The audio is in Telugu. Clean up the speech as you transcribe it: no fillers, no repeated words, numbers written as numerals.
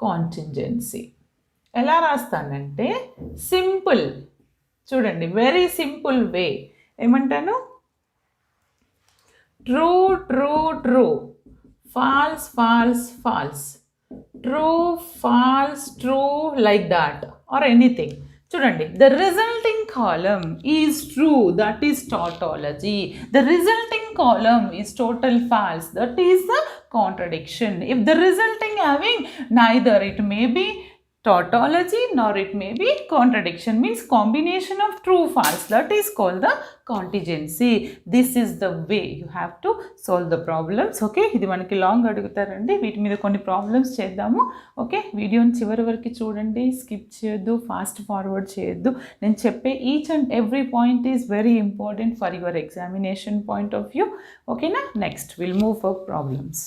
కాంటింజెన్సీ. ఎలా రాస్తానంటే సింపుల్, చూడండి వెరీ సింపుల్ వే ఏమంటాను, true true true, false false false, true false true, like that or anything. చూడండి, the resulting column is true, that is tautology. The resulting column is total false, that is the contradiction. If the resulting having neither, it may be tautology nor it may be contradiction, means combination of true false, that is called the contingency. This is the way you have to solve the problems. Okay, ఇది మనకి లాంగ్ అడుగుతారండి, వీటి మీద కొన్ని ప్రాబ్లమ్స్ చేద్దాము. ఓకే, వీడియోని చివరి వరకు చూడండి, స్కిప్ చేయొద్దు, ఫాస్ట్ ఫార్వర్డ్ చేయొద్దు. నేను చెప్పే each and every point is very important for your examination point of view. ఓకేనా, next will move for problems.